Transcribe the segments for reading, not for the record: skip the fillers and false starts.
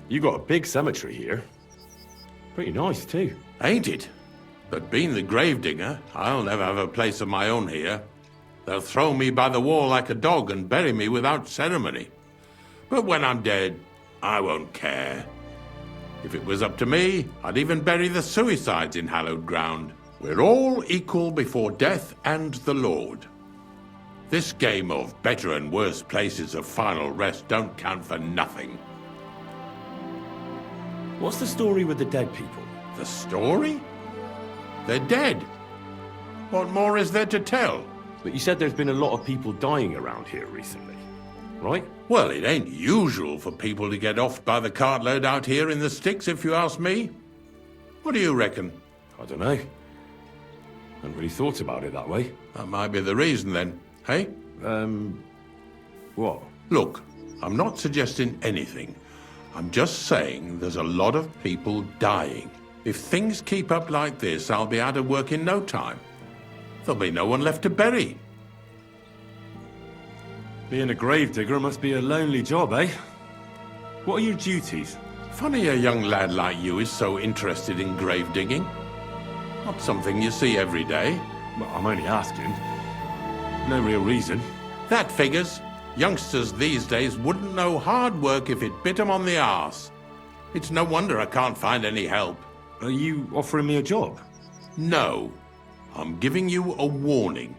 You got a big cemetery here. Pretty nice, too. Ain't it? But being the gravedigger, I'll never have a place of my own here. They'll throw me by the wall like a dog and bury me without ceremony. But when I'm dead, I won't care. If it was up to me, I'd even bury the suicides in hallowed ground. We're all equal before death and the Lord. This game of better and worse places of final rest don't count for nothing. What's the story with the dead people? The story? They're dead. What more is there to tell? But you said there's been a lot of people dying around here recently, right? Well, it ain't usual for people to get offed by the cartload out here in the sticks, if you ask me. What do you reckon? I don't know. Hadn't really thought about it that way. That might be the reason then, hey? What? Look, I'm not suggesting anything. I'm just saying there's a lot of people dying. If things keep up like this, I'll be out of work in no time. There'll be no one left to bury. Being a gravedigger must be a lonely job, eh? What are your duties? Funny a young lad like you is so interested in grave digging. Not something you see every day. Well, I'm only asking. No real reason. That figures. Youngsters these days wouldn't know hard work if it bit 'em on the arse. It's no wonder I can't find any help. Are you offering me a job? No. I'm giving you a warning.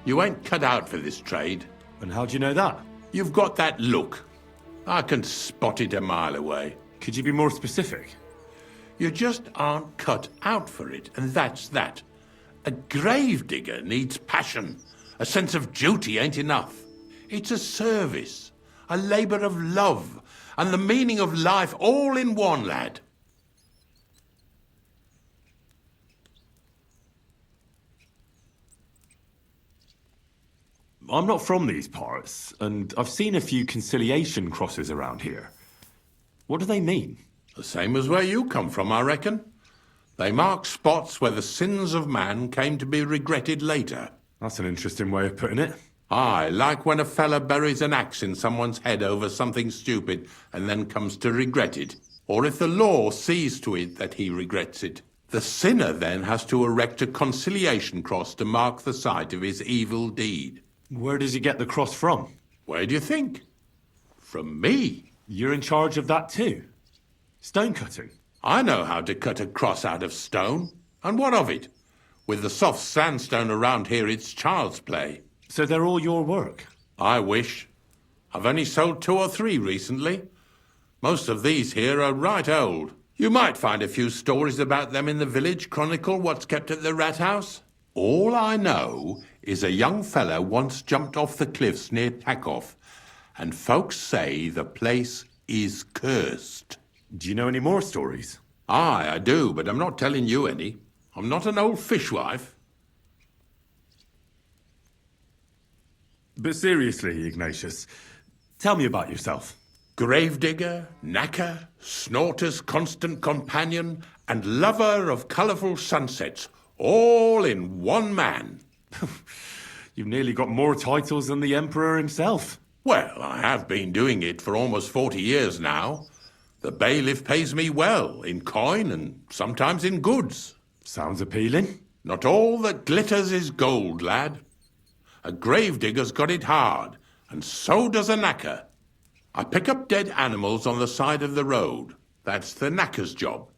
You ain't cut out for this trade. And how do you know that? You've got that look. I can spot it a mile away. Could you be more specific? You just aren't cut out for it, and that's that. A gravedigger needs passion. A sense of duty ain't enough. It's a service, a labour of love, and the meaning of life all in one, lad. I'm not from these parts, and I've seen a few conciliation crosses around here. What do they mean? The same as where you come from, I reckon. They mark spots where the sins of man came to be regretted later. That's an interesting way of putting it. Aye, like when a fella buries an axe in someone's head over something stupid and then comes to regret it. Or if the law sees to it that he regrets it. The sinner then has to erect a conciliation cross to mark the site of his evil deed. Where does he get the cross from? Where do you think? From me. You're in charge of that too? Stone cutting? I know how to cut a cross out of stone. And what of it? With the soft sandstone around here, it's child's play. So they're all your work? I wish. I've only sold 2 or 3 recently. Most of these here are right old. You might find a few stories about them in the village chronicle what's kept at the rat house. All I know is a young fella once jumped off the cliffs near Takoff, and folks say the place is cursed. Do you know any more stories? Aye, I do, but I'm not telling you any. I'm not an old fishwife. But seriously, Ignatius, tell me about yourself. Gravedigger, knacker, snorter's constant companion, and lover of colourful sunsets, all in one man. You've nearly got more titles than the Emperor himself. Well, I have been doing it for almost 40 years now. The bailiff pays me well, in coin and sometimes in goods. Sounds appealing. Not all that glitters is gold, lad. A gravedigger's got it hard, and so does a knacker. I pick up dead animals on the side of the road. That's the knacker's job.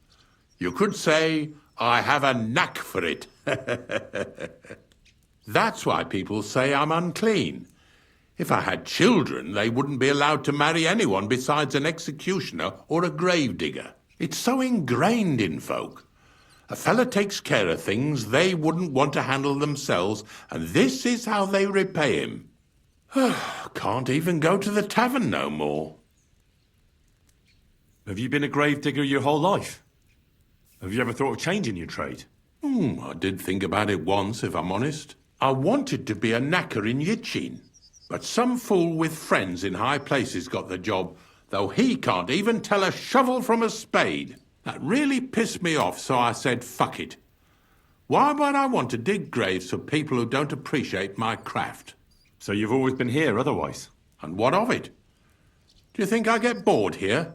You could say I have a knack for it. That's why people say I'm unclean. If I had children, they wouldn't be allowed to marry anyone besides an executioner or a gravedigger. It's so ingrained in folk. A fella takes care of things they wouldn't want to handle themselves, and this is how they repay him. Can't even go to the tavern no more. Have you been a gravedigger your whole life? Have you ever thought of changing your trade? I did think about it once, if I'm honest. I wanted to be a knacker in Yitchin, but some fool with friends in high places got the job, though he can't even tell a shovel from a spade. That really pissed me off, so I said, fuck it. Why would I want to dig graves for people who don't appreciate my craft? So you've always been here otherwise? And what of it? Do you think I get bored here?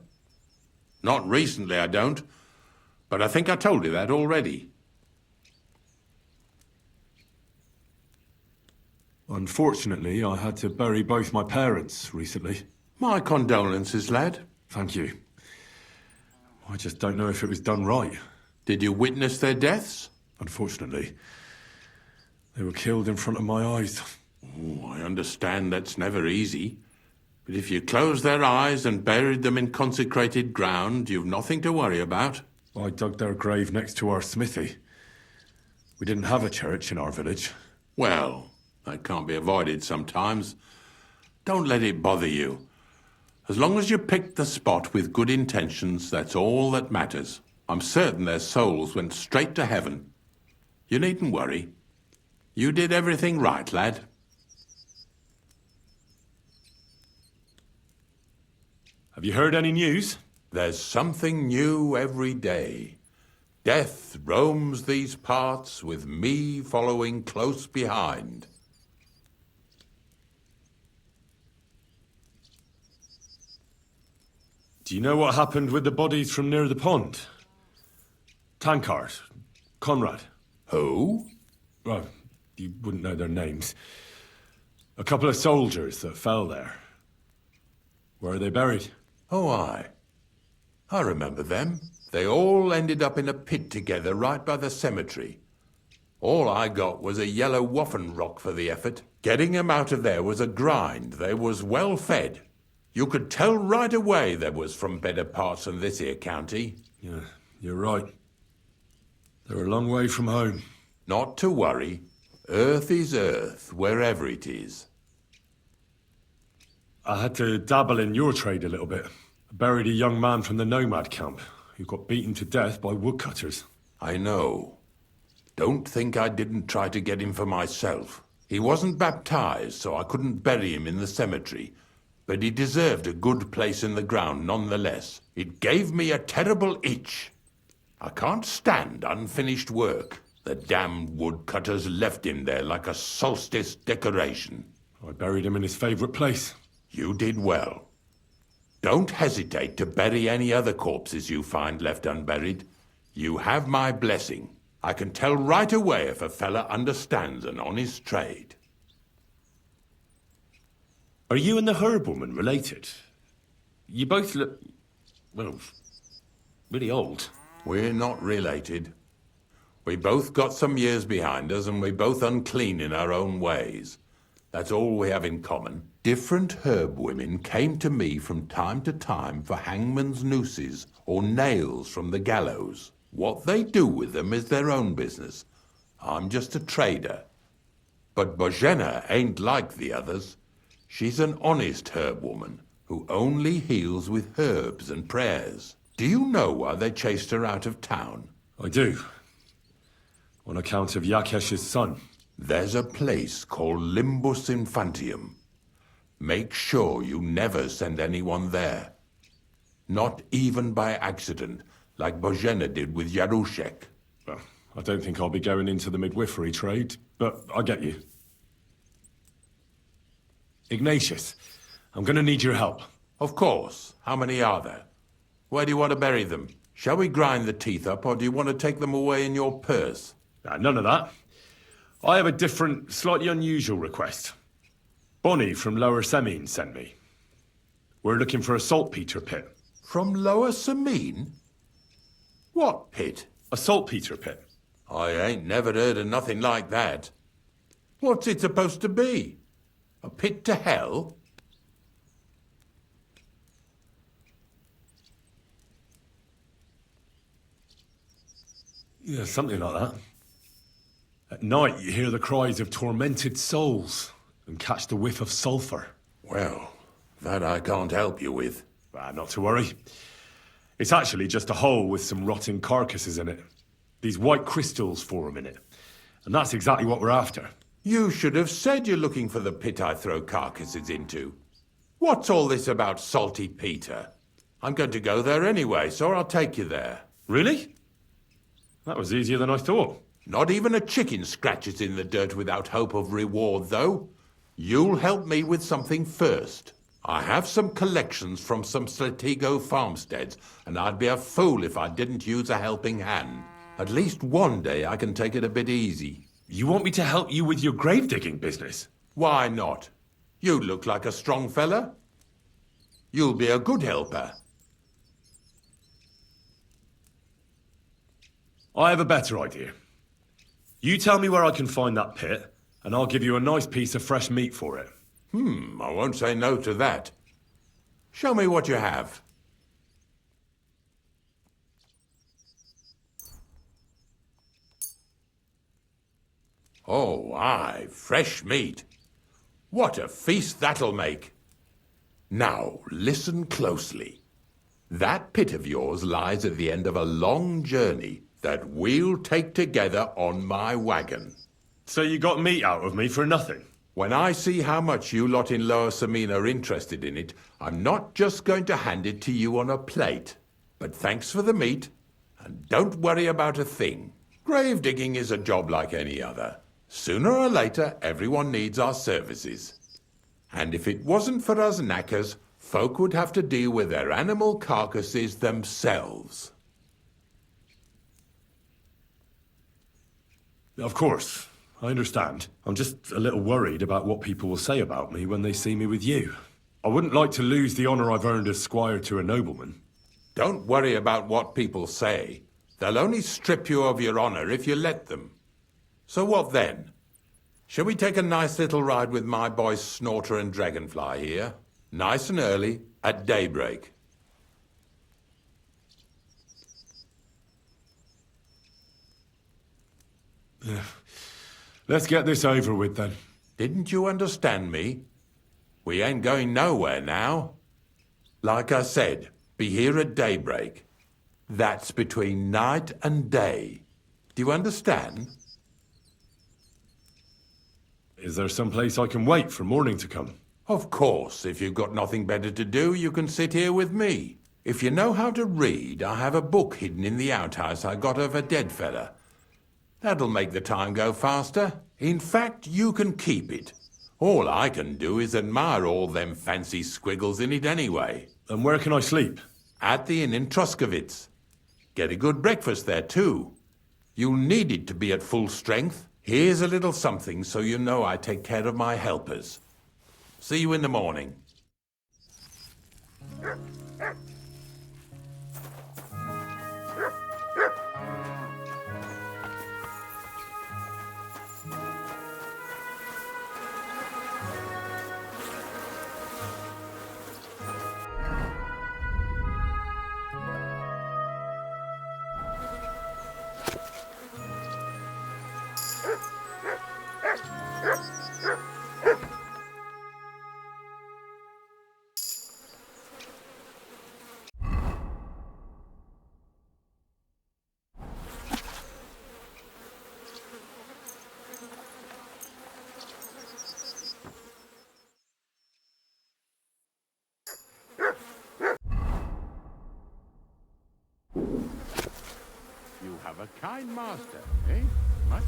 Not recently, I don't. But I think I told you that already. Unfortunately, I had to bury both my parents recently. My condolences, lad. Thank you. I just don't know if it was done right. Did you witness their deaths? Unfortunately, they were killed in front of my eyes. Oh, I understand that's never easy. But if you closed their eyes and buried them in consecrated ground, you've nothing to worry about. I dug their grave next to our smithy. We didn't have a church in our village. Well, that can't be avoided sometimes. Don't let it bother you. As long as you picked the spot with good intentions, that's all that matters. I'm certain their souls went straight to heaven. You needn't worry. You did everything right, lad. Have you heard any news? There's something new every day. Death roams these parts with me following close behind. Do you know what happened with the bodies from near the pond? Tankard, Conrad. Who? Well, you wouldn't know their names. A couple of soldiers that fell there. Where are they buried? Oh, I remember them. They all ended up in a pit together right by the cemetery. All I got was a yellow waffen rock for the effort. Getting them out of there was a grind. They was well fed. You could tell right away they was from better parts than this here county. Yeah, you're right. They're a long way from home. Not to worry. Earth is earth, wherever it is. I had to dabble in your trade a little bit. I buried a young man from the nomad camp who got beaten to death by woodcutters. I know. Don't think I didn't try to get him for myself. He wasn't baptized, so I couldn't bury him in the cemetery. But he deserved a good place in the ground nonetheless. It gave me a terrible itch. I can't stand unfinished work. The damned woodcutters left him there like a solstice decoration. I buried him in his favourite place. You did well. Don't hesitate to bury any other corpses you find left unburied. You have my blessing. I can tell right away if a fella understands an honest trade. Are you and the herb woman related? You both look, well, really old. We're not related. We both got some years behind us, and we're both unclean in our own ways. That's all we have in common. Different herb women came to me from time to time for hangman's nooses or nails from the gallows. What they do with them is their own business. I'm just a trader. But Bozhena ain't like the others. She's an honest herb woman who only heals with herbs and prayers. Do you know why they chased her out of town? I do. On account of Yakesh's son. There's a place called Limbus Infantium. Make sure you never send anyone there. Not even by accident, like Bozhena did with Yarushek. Well, I don't think I'll be going into the midwifery trade, but I get you. Ignatius, I'm gonna need your help. Of course. How many are there? Where do you want to bury them? Shall we grind the teeth up, or do you want to take them away in your purse? None of that. I have a different, slightly unusual request. Bonnie from Lower Semine sent me. We're looking for a saltpeter pit. From Lower Semine? What pit? A saltpeter pit. I ain't never heard of nothing like that. What's it supposed to be? A pit to hell? Yeah, something like that. At night, you hear the cries of tormented souls and catch the whiff of sulphur. Well, that I can't help you with. Not to worry. It's actually just a hole with some rotting carcasses in it. These white crystals form in it. And that's exactly what we're after. You should have said you're looking for the pit I throw carcasses into. What's all this about Salty Peter? I'm going to go there anyway, so I'll take you there. Really? That was easier than I thought. Not even a chicken scratches in the dirt without hope of reward, though. You'll help me with something first. I have some collections from some Stratego farmsteads, and I'd be a fool if I didn't use a helping hand. At least one day I can take it a bit easy. You want me to help you with your grave digging business? Why not? You look like a strong fella. You'll be a good helper. I have a better idea. You tell me where I can find that pit, and I'll give you a nice piece of fresh meat for it. I won't say no to that. Show me what you have. Oh, aye, fresh meat. What a feast that'll make. Now, listen closely. That pit of yours lies at the end of a long journey that we'll take together on my wagon. So you got meat out of me for nothing? When I see how much you lot in Lower Samine are interested in it, I'm not just going to hand it to you on a plate. But thanks for the meat, and don't worry about a thing. Grave digging is a job like any other. Sooner or later, everyone needs our services. And if it wasn't for us knackers, folk would have to deal with their animal carcasses themselves. Of course, I understand. I'm just a little worried about what people will say about me when they see me with you. I wouldn't like to lose the honor I've earned as squire to a nobleman. Don't worry about what people say. They'll only strip you of your honor if you let them. So what then? Shall we take a nice little ride with my boys Snorter and Dragonfly here? Nice and early, at daybreak. Let's get this over with then. Didn't you understand me? We ain't going nowhere now. Like I said, be here at daybreak. That's between night and day. Do you understand? Is there some place I can wait for morning to come? Of course, if you've got nothing better to do, you can sit here with me. If you know how to read, I have a book hidden in the outhouse I got of a dead fella. That'll make the time go faster. In fact, you can keep it. All I can do is admire all them fancy squiggles in it anyway. And where can I sleep? At the inn in Truskowitz. Get a good breakfast there, too. You'll need it to be at full strength. Here's a little something so you know I take care of my helpers. See you in the morning. You have a kind master, eh? What?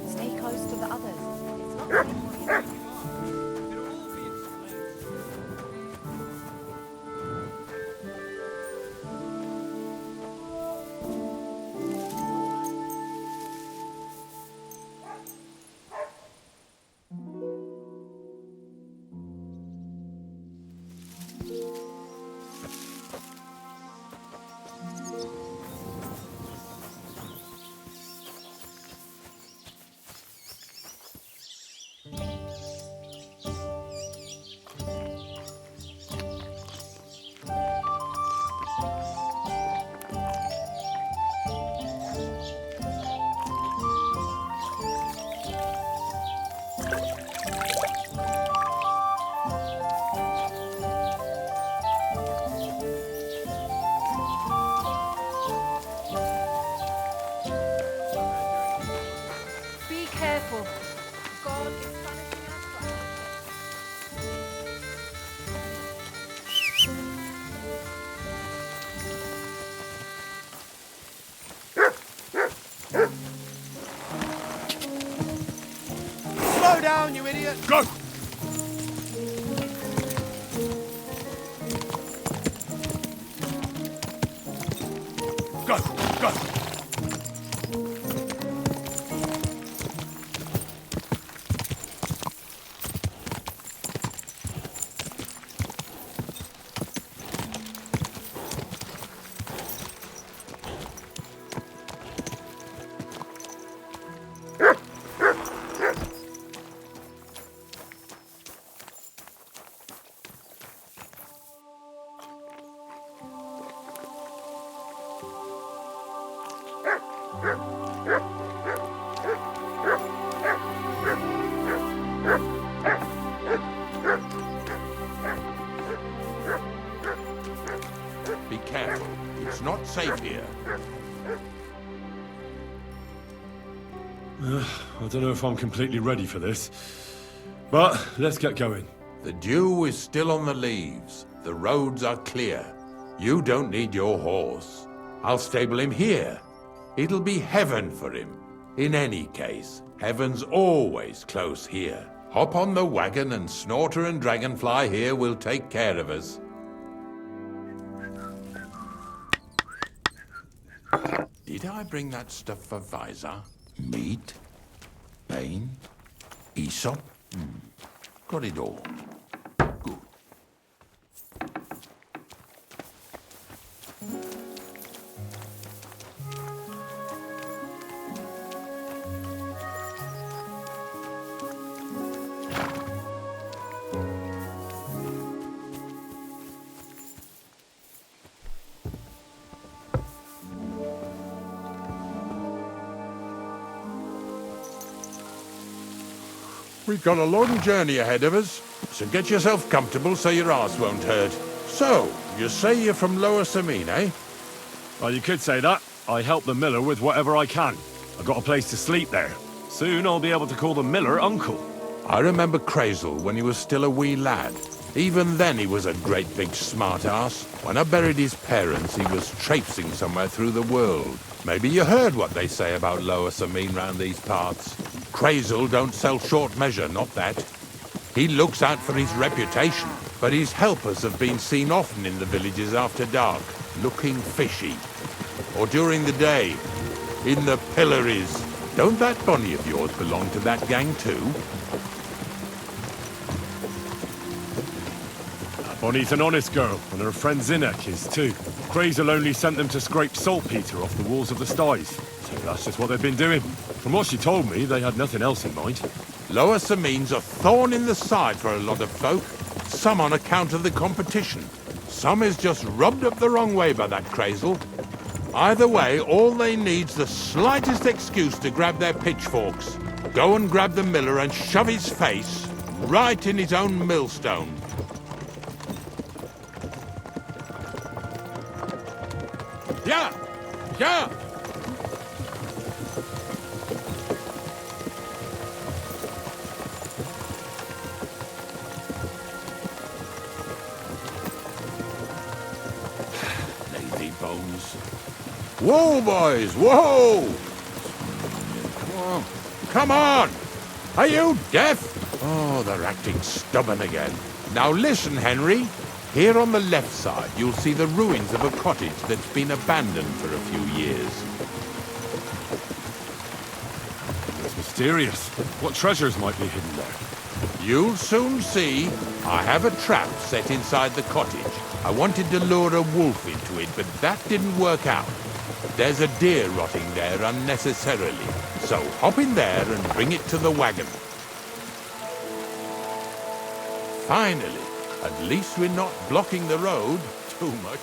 Stay close to the others. It's not safe for you. idiot! Go! Go! Go! Be careful. It's not safe here. I don't know if I'm completely ready for this, but let's get going. The dew is still on the leaves. The roads are clear. You don't need your horse. I'll stable him here. It'll be heaven for him. In any case, heaven's always close here. Hop on the wagon and Snorter and Dragonfly here will take care of us. Did I bring that stuff for Visor? Meat? Bane? Aesop? Got it all. Good. We've got a long journey ahead of us, so get yourself comfortable so your arse won't hurt. So, you say you're from Lower Samine, eh? Well, you could say that. I help the miller with whatever I can. I've got a place to sleep there. Soon I'll be able to call the miller uncle. I remember Crazel when he was still a wee lad. Even then he was a great big smart ass. When I buried his parents, he was traipsing somewhere through the world. Maybe you heard what they say about Lower Samine round these parts. Crazel don't sell short measure, not that. He looks out for his reputation, but his helpers have been seen often in the villages after dark, looking fishy. Or during the day, in the pillories. Don't that Bonnie of yours belong to that gang too? Bonnie's an honest girl, and her friend Zinnek is too. Crazel only sent them to scrape saltpeter off the walls of the sties. So that's just what they've been doing. From what she told me, they had nothing else in mind. Lower Samine's a thorn in the side for a lot of folk. Some on account of the competition. Some is just rubbed up the wrong way by that Crazel. Either way, all they need's the slightest excuse to grab their pitchforks. Go and grab the miller and shove his face right in his own millstone. Yeah! Yeah! Lazy bones. Whoa, boys! Whoa! Come on! Come on! Are you deaf? Oh, they're acting stubborn again. Now listen, Henry. Here on the left side, you'll see the ruins of a cottage that's been abandoned for a few years. It's mysterious. What treasures might be hidden there? You'll soon see. I have a trap set inside the cottage. I wanted to lure a wolf into it, but that didn't work out. There's a deer rotting there unnecessarily. So hop in there and bring it to the wagon. Finally. At least we're not blocking the road too much.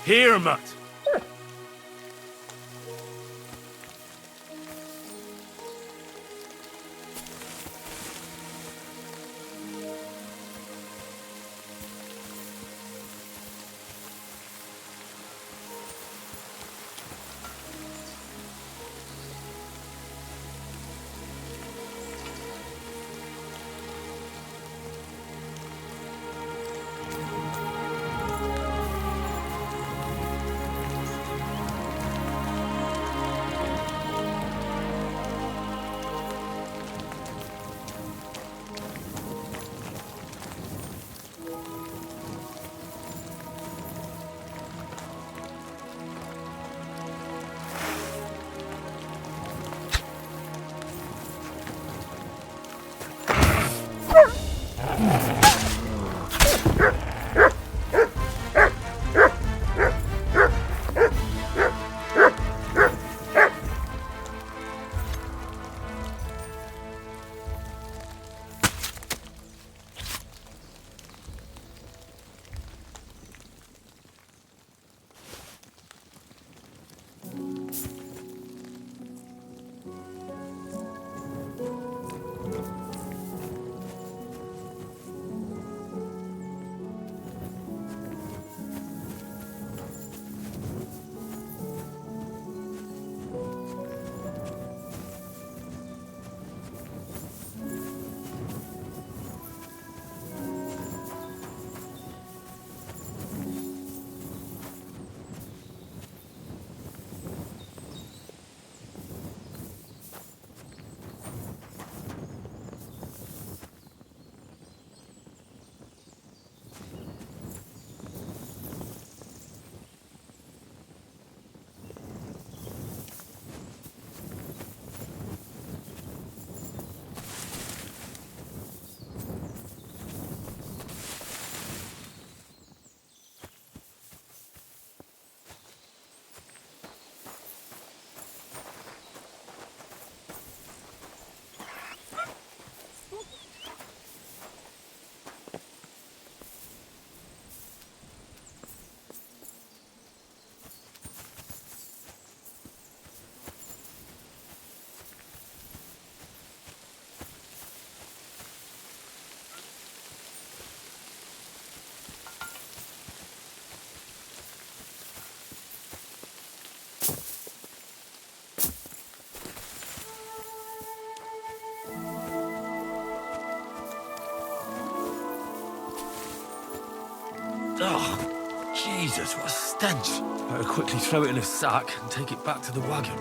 Here, Mutt! Oh, Jesus, what a stench. Better quickly throw it in a sack and take it back to the wagon.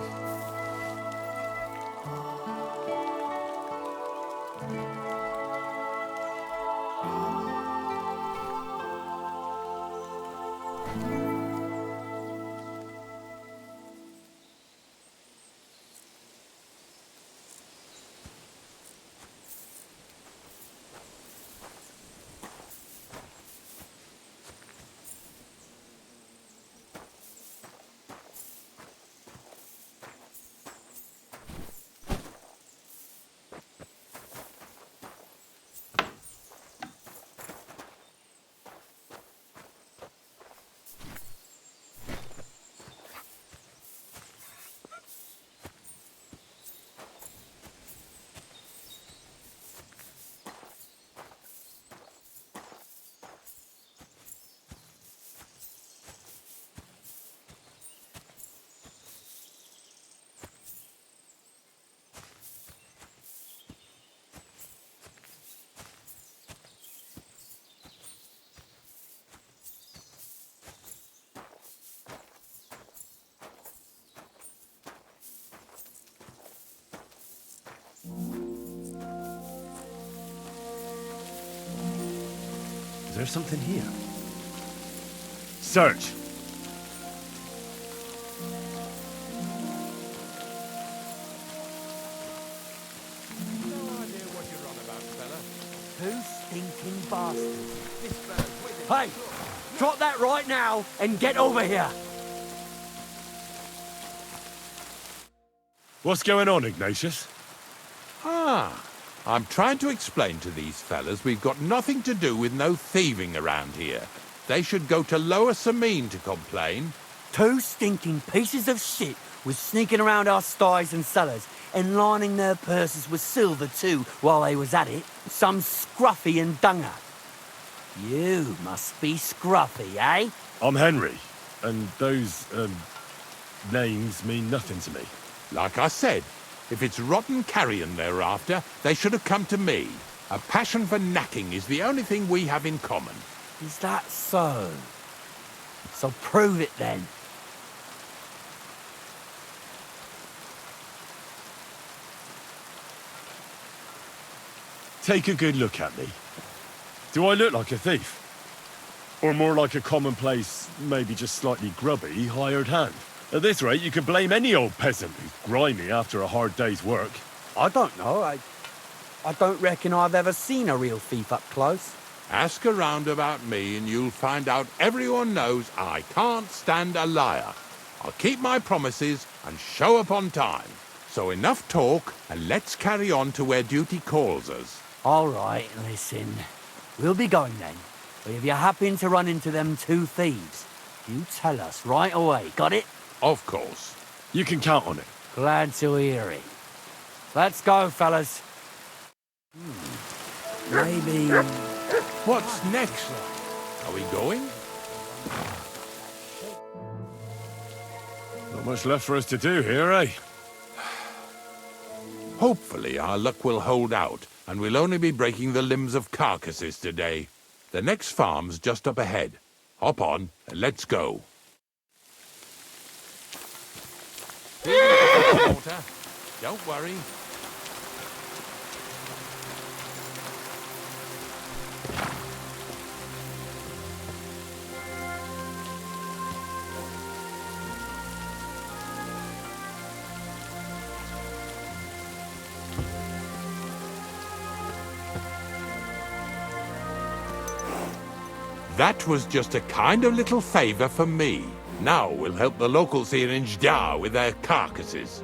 Is there something here? Search. Who stinking bastard? Hey, drop that right now and get over here. What's going on, Ignatius? I'm trying to explain to these fellas we've got nothing to do with no thieving around here. They should go to Lower Sameen to complain. Two stinking pieces of shit was sneaking around our sties and cellars and lining their purses with silver too while they was at it. Some scruffy and dunger. You must be Scruffy, eh? I'm Henry, and those, names mean nothing to me. Like I said, if it's rotten carrion they're after, they should have come to me. A passion for knacking is the only thing we have in common. Is that so? So prove it then. Take a good look at me. Do I look like a thief? Or more like a commonplace, maybe just slightly grubby, hired hand? At this rate, you could blame any old peasant who's grimy after a hard day's work. I don't know. I don't reckon I've ever seen a real thief up close. Ask around about me and you'll find out everyone knows I can't stand a liar. I'll keep my promises and show up on time. So enough talk and let's carry on to where duty calls us. All right, listen. We'll be going then. But if you happen to run into them two thieves, you tell us right away, got it? Of course. You can count on it. Glad to hear it. Let's go, fellas. Maybe... What's next? Are we going? Not much left for us to do here, eh? Hopefully our luck will hold out, and we'll only be breaking the limbs of carcasses today. The next farm's just up ahead. Hop on, and let's go. Water. Don't worry. That was just a kind of little favor for me. Now we'll help the locals here in Jdar with their carcasses.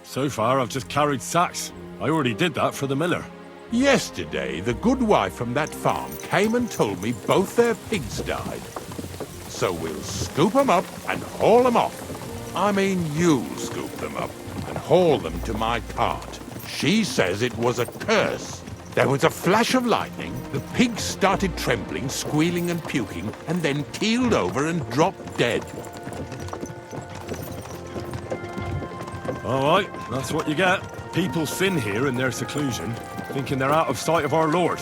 So far, I've just carried sacks. I already did that for the miller. Yesterday, the good wife from that farm came and told me both their pigs died. So we'll scoop them up and haul them off. I mean, you'll scoop them up and haul them to my cart. She says it was a curse. There was a flash of lightning, the pigs started trembling, squealing and puking, and then keeled over and dropped dead. All right, that's what you get. People sin here in their seclusion, thinking they're out of sight of our Lord.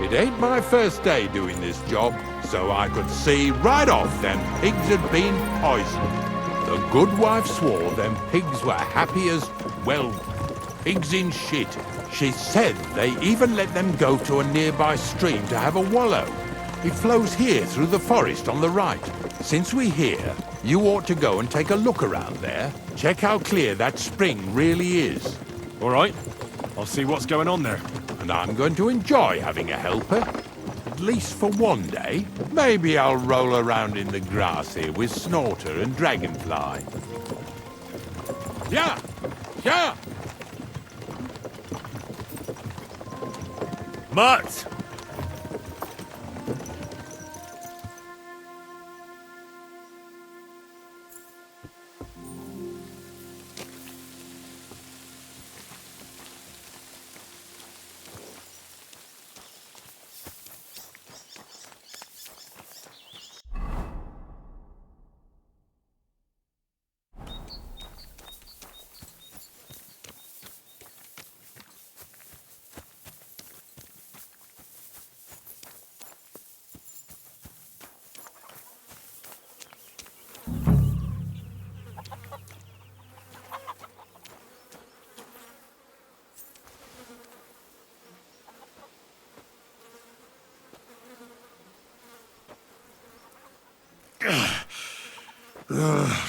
It ain't my first day doing this job, so I could see right off them pigs had been poisoned. The good wife swore them pigs were happy as, well, pigs in shit. She said they even let them go to a nearby stream to have a wallow. It flows here through the forest on the right. Since we're here, you ought to go and take a look around there. Check how clear that spring really is. All right, I'll see what's going on there. And I'm going to enjoy having a helper. At least for one day. Maybe I'll roll around in the grass here with Snorter and Dragonfly. Yeah! Yeah! Mutt!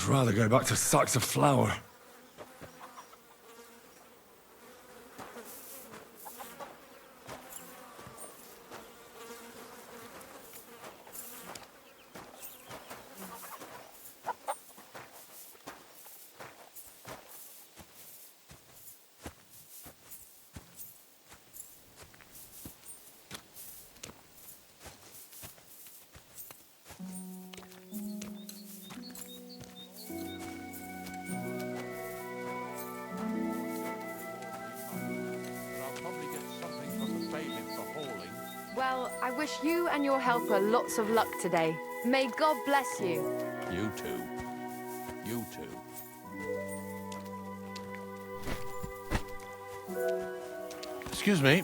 I'd rather go back to sacks of flour. I'll probably get something from the bailiff for hauling. Well, I wish you and your helper lots of luck today. May God bless you. You too. You too. Excuse me.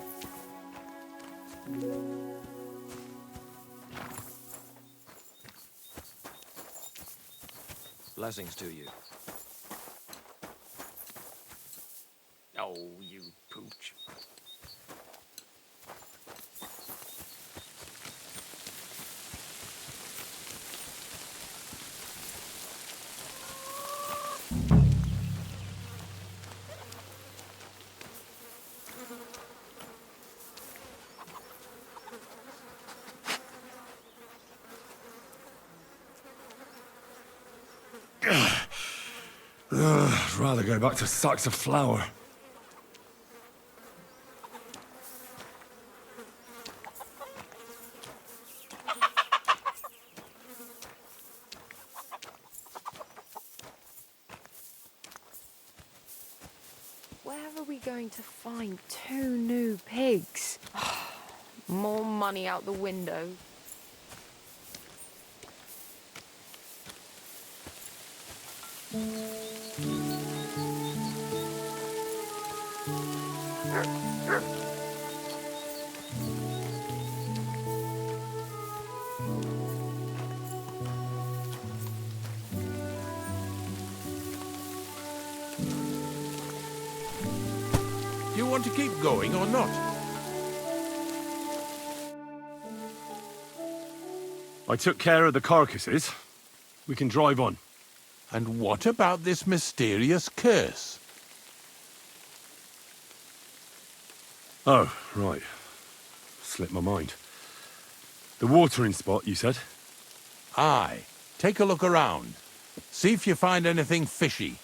Blessings to you. Oh, you pooch. I'd rather go back to sacks of flour. Where are we going to find 2 new pigs? More money out the window. Do you want to keep going or not? I took care of the carcasses. We can drive on. And what about this mysterious curse? Oh, right. Slipped my mind. The watering spot, you said? Aye. Take a look around. See if you find anything fishy.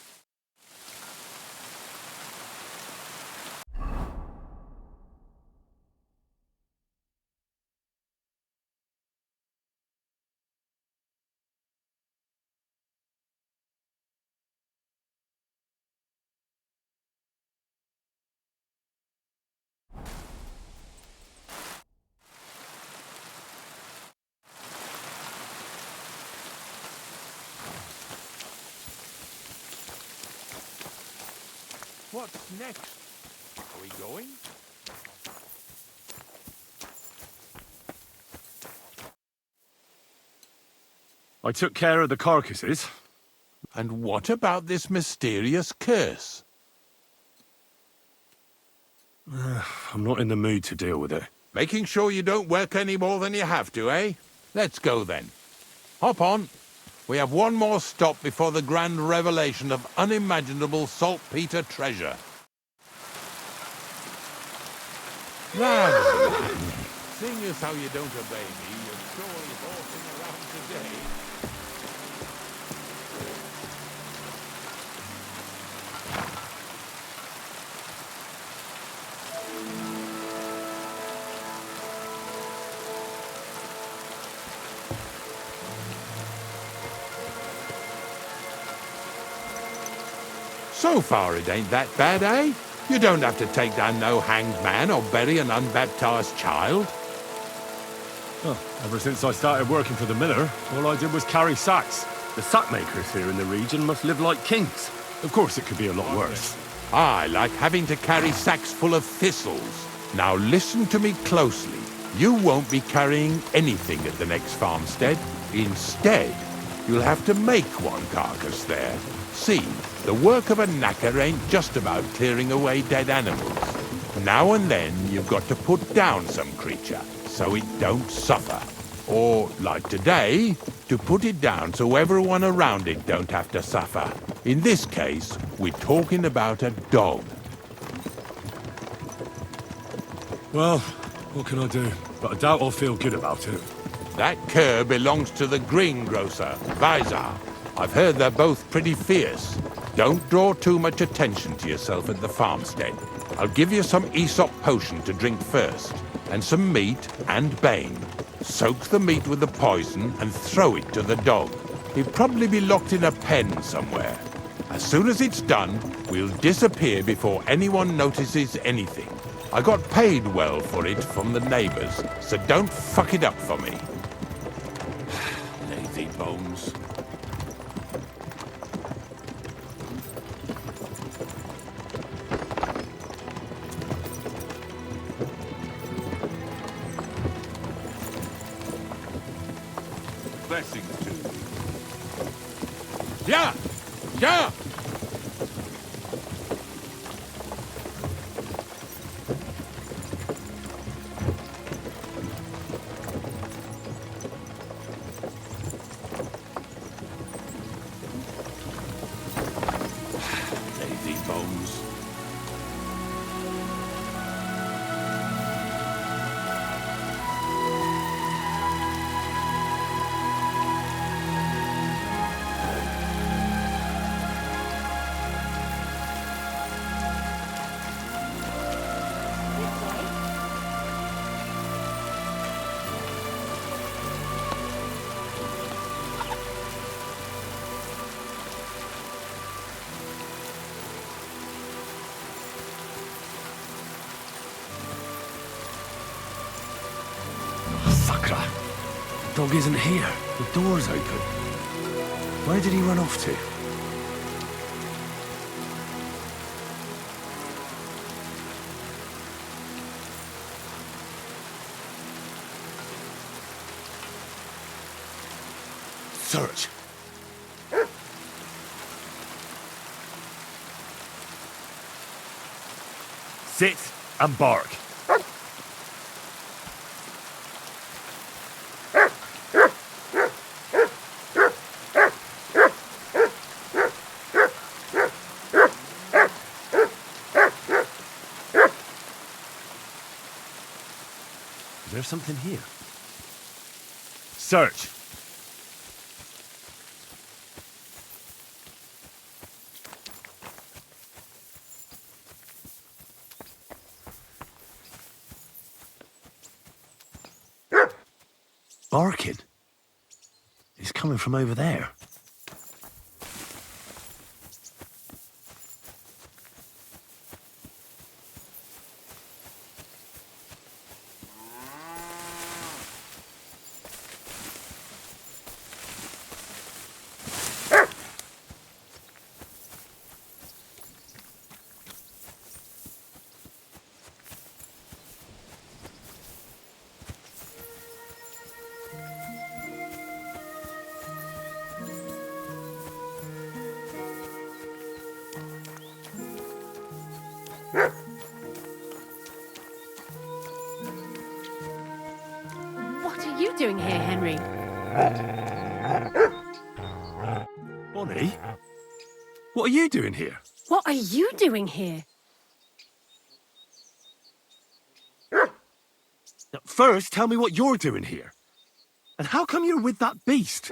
What's next? Are we going? I took care of the carcasses. And what about this mysterious curse? I'm not in the mood to deal with it. Making sure you don't work any more than you have to, eh? Let's go then. Hop on. We have one more stop before the grand revelation of unimaginable saltpeter treasure. Lads, seeing as how you don't obey me, you're surely horsing around today. So far it ain't that bad, eh? You don't have to take down no hanged man or bury an unbaptized child. Oh, ever since I started working for the miller, all I did was carry sacks. The sack makers here in the region must live like kings. Of course it could be a lot worse. I like having to carry sacks full of thistles. Now listen to me closely. You won't be carrying anything at the next farmstead. Instead, you'll have to make one carcass there. See, the work of a knacker ain't just about clearing away dead animals. Now and then you've got to put down some creature, so it don't suffer. Or, like today, to put it down so everyone around it don't have to suffer. In this case, we're talking about a dog. Well, what can I do? But I doubt I'll feel good about it. That cur belongs to the greengrocer, Vizar. I've heard they're both pretty fierce. Don't draw too much attention to yourself at the farmstead. I'll give you some Aesop potion to drink first, and some meat and bane. Soak the meat with the poison and throw it to the dog. He'll probably be locked in a pen somewhere. As soon as it's done, we'll disappear before anyone notices anything. I got paid well for it from the neighbors, so don't fuck it up for me. Lazy bones. Blessings to you. Yeah! Yeah! Lazy bones. Sakra! Dog isn't here. The door's open. Where did he run off to? Search! Sit and bark. Is there something here? Search! Barking? It's coming from over there. What are you doing here, Henry? Bonnie? What are you doing here? What are you doing here? First, tell me what you're doing here. And how come you're with that beast?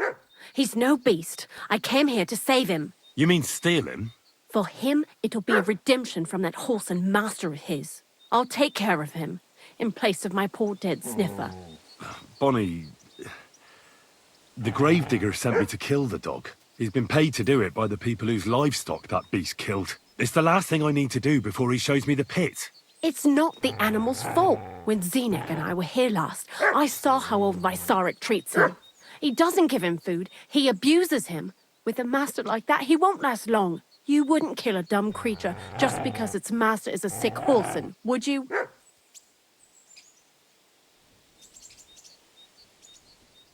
He's no beast. I came here to save him. You mean steal him? For him, it'll be a redemption from that horse and master of his. I'll take care of him, in place of my poor dead sniffer. Bonnie... The gravedigger sent me to kill the dog. He's been paid to do it by the people whose livestock that beast killed. It's the last thing I need to do before he shows me the pit. It's not the animal's fault. When Zenek and I were here last, I saw how old Vysarik treats him. He doesn't give him food, he abuses him. With a master like that, he won't last long. You wouldn't kill a dumb creature just because its master is a sick horseman, would you?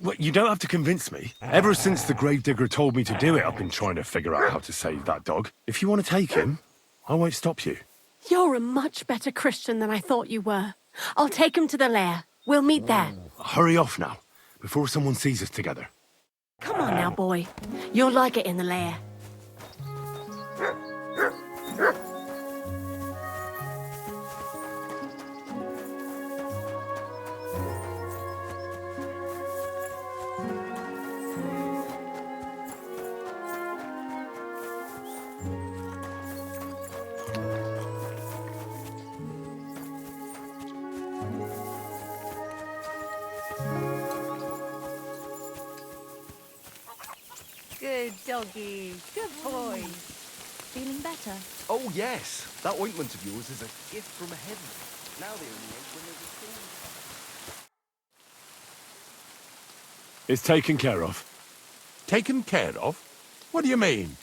Well, you don't have to convince me. Ever since the gravedigger told me to do it, I've been trying to figure out how to save that dog. If you want to take him, I won't stop you. You're a much better Christian than I thought you were. I'll take him to the lair. We'll meet there. Hurry off now. before someone sees us together. Come on now, boy. You'll like it in the lair. Good doggy. Good boy. Feeling better? Oh, yes. That ointment of yours is a gift from heaven. Now they only make when there's a storm. It's taken care of. Taken care of? What do you mean?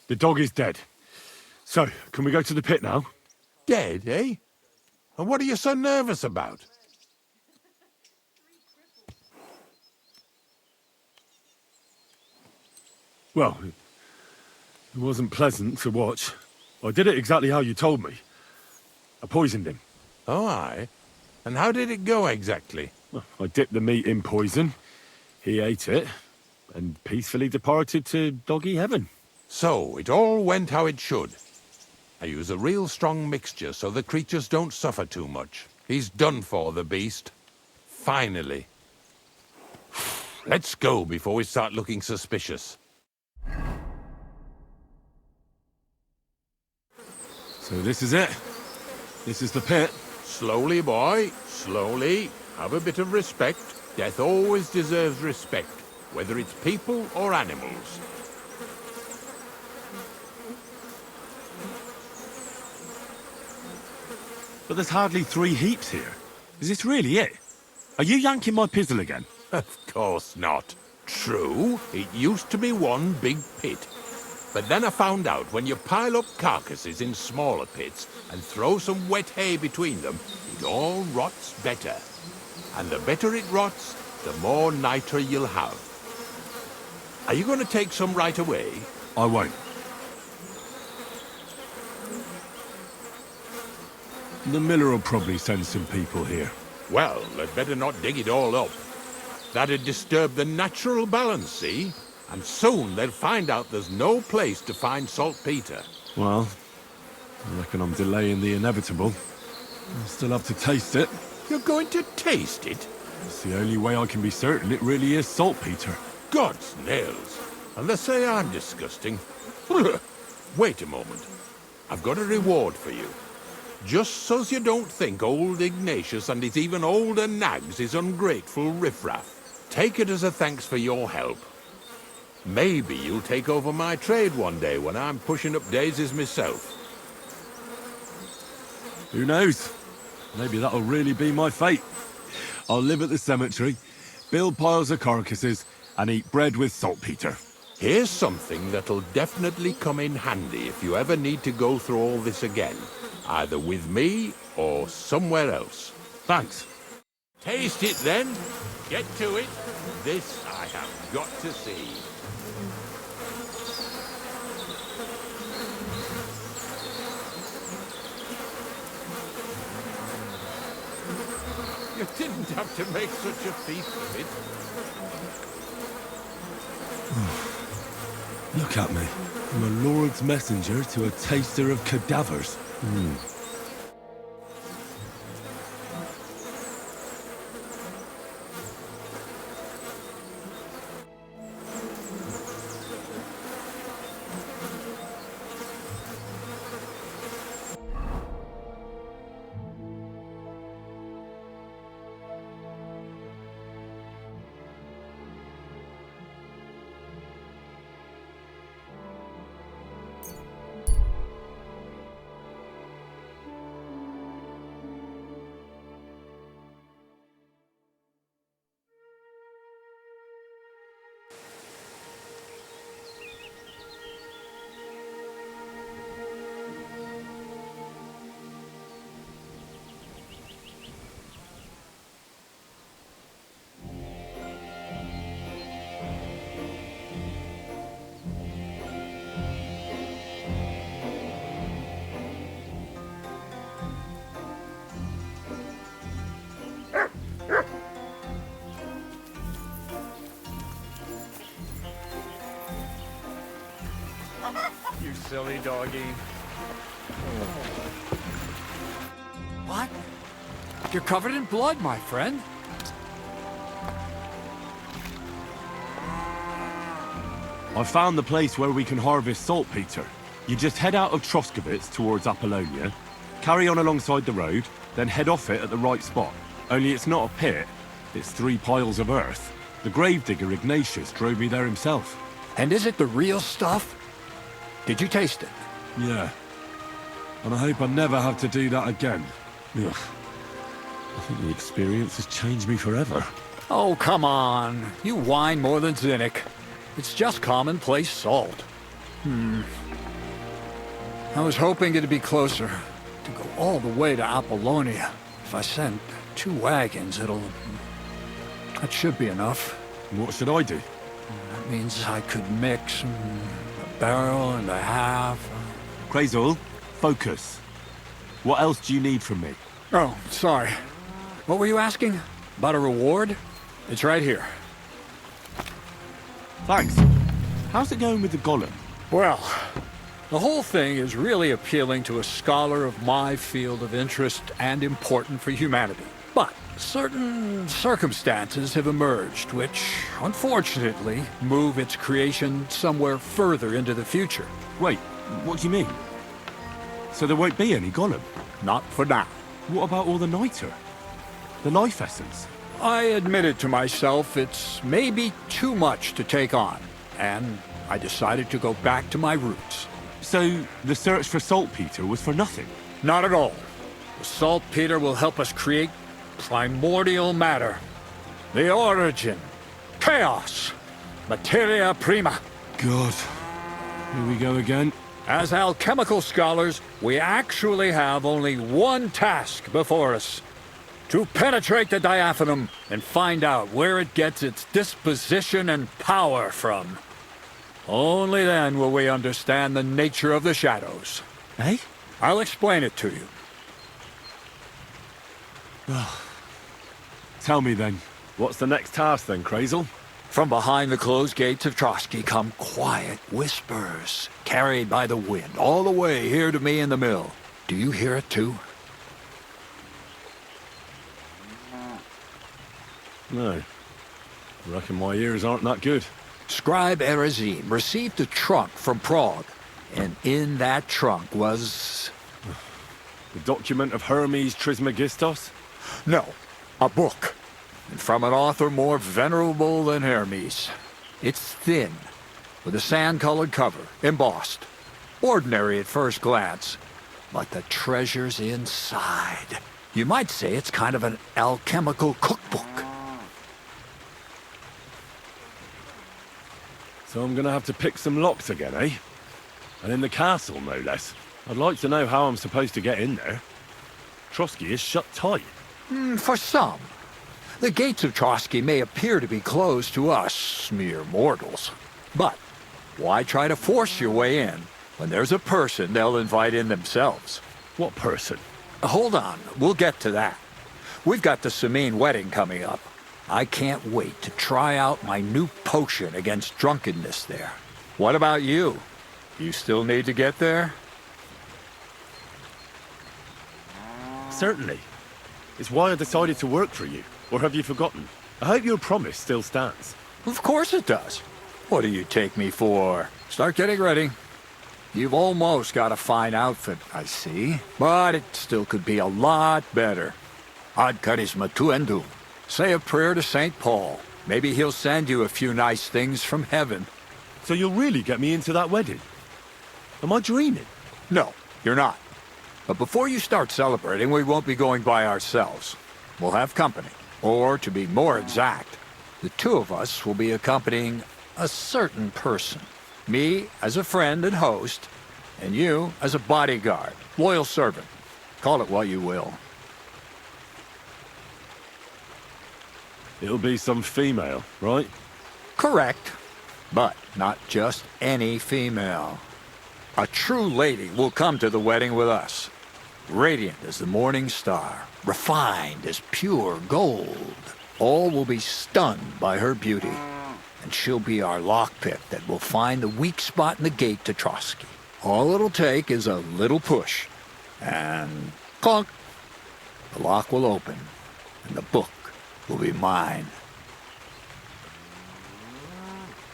The dog is dead. So, can we go to the pit now? Dead, eh? And what are you so nervous about? Well, it wasn't pleasant to watch. I did it exactly how you told me. I poisoned him. Oh, aye. And how did it go exactly? Well, I dipped the meat in poison. He ate it, and peacefully departed to doggy heaven. So, it all went how it should. I use a real strong mixture so the creatures don't suffer too much. He's done for, the beast. Finally. Let's go before we start looking suspicious. So this is it. This is the pit. Slowly, boy, slowly. Have a bit of respect. Death always deserves respect, whether it's people or animals. But there's hardly 3 heaps here. Is this really it? Are you yanking my pizzle again? Of course not. True, it used to be one big pit. But then I found out when you pile up carcasses in smaller pits and throw some wet hay between them, it all rots better. And the better it rots, the more nitre you'll have. Are you going to take some right away? I won't. The miller will probably send some people here. Well, they'd better not dig it all up. That'd disturb the natural balance, see? And soon they'll find out there's no place to find saltpeter. Well, I reckon I'm delaying the inevitable. I'll still have to taste it. You're going to taste it? It's the only way I can be certain it really is saltpeter. God's nails. And they say I'm disgusting. Wait a moment. I've got a reward for you. Just so's you don't think old Ignatius and his even older nags is ungrateful riffraff. Take it as a thanks for your help. Maybe you'll take over my trade one day when I'm pushing up daisies myself. Who knows? Maybe that'll really be my fate. I'll live at the cemetery, build piles of carcasses, and eat bread with saltpeter. Here's something that'll definitely come in handy if you ever need to go through all this again. Either with me or somewhere else. Thanks. Taste it then. Get to it. This I have got to see. You didn't have to make such a feast of it. Look at me. I'm a lord's messenger to a taster of cadavers. You silly doggy. What? You're covered in blood, my friend. I found the place where we can harvest saltpeter. You just head out of Troskowitz towards Apollonia, carry on alongside the road, then head off it at the right spot. Only it's not a pit, it's 3 piles of earth. The gravedigger Ignatius drove me there himself. And is it the real stuff? Did you taste it? Yeah. And I hope I never have to do that again. Ugh. I think the experience has changed me forever. Oh, come on. You whine more than Zinnik. It's just commonplace salt. I was hoping it'd be closer. To go all the way to Apollonia. If I send 2 wagons, that should be enough. What should I do? That means I could mix a barrel and a half. Crazul, focus. What else do you need from me? Oh, sorry. What were you asking? About a reward? It's right here. Thanks. How's it going with the golem? Well, the whole thing is really appealing to a scholar of my field of interest and important for humanity. But certain circumstances have emerged which, unfortunately, move its creation somewhere further into the future. Wait, what do you mean? So there won't be any golem? Not for now. What about all the niter? The life essence? I admitted to myself it's maybe too much to take on, and I decided to go back to my roots. So the search for saltpeter was for nothing? Not at all. The saltpeter will help us create primordial matter. The origin. Chaos. Materia prima. God. Here we go again. As alchemical scholars, we actually have only one task before us. To penetrate the diaphanum and find out where it gets its disposition and power from. Only then will we understand the nature of the shadows. Eh? I'll explain it to you. Tell me then, what's the next task then, Crazul? From behind the closed gates of Trotsky come quiet whispers, carried by the wind, all the way here to me in the mill. Do you hear it too? No. Reckon my ears aren't that good. Scribe Erezim received a trunk from Prague, and in that trunk was... The document of Hermes Trismegistos? No, a book. And from an author more venerable than Hermes. It's thin, with a sand-colored cover, embossed. Ordinary at first glance, but the treasure's inside. You might say it's kind of an alchemical cookbook. So I'm gonna have to pick some locks again, eh? And in the castle, no less. I'd like to know how I'm supposed to get in there. Trotsky is shut tight. For some. The gates of Trotsky may appear to be closed to us, mere mortals. But why try to force your way in when there's a person they'll invite in themselves? What person? Hold on, we'll get to that. We've got the Samine wedding coming up. I can't wait to try out my new potion against drunkenness there. What about you? You still need to get there? Certainly. It's why I decided to work for you. Or have you forgotten? I hope your promise still stands. Of course it does. What do you take me for? Start getting ready. You've almost got a fine outfit, I see. But it still could be a lot better. Ad charisma tuendum. Say a prayer to St. Paul. Maybe he'll send you a few nice things from heaven. So you'll really get me into that wedding? Am I dreaming? No, you're not. But before you start celebrating, we won't be going by ourselves. We'll have company. Or, to be more exact, the 2 of us will be accompanying a certain person. Me as a friend and host, and you as a bodyguard, loyal servant. Call it what you will. It'll be some female, right? Correct. But not just any female. A true lady will come to the wedding with us. Radiant as the morning star, refined as pure gold. All will be stunned by her beauty. And she'll be our lockpick that will find the weak spot in the gate to Trotsky. All it'll take is a little push. And clunk. The lock will open, and the book will be mine.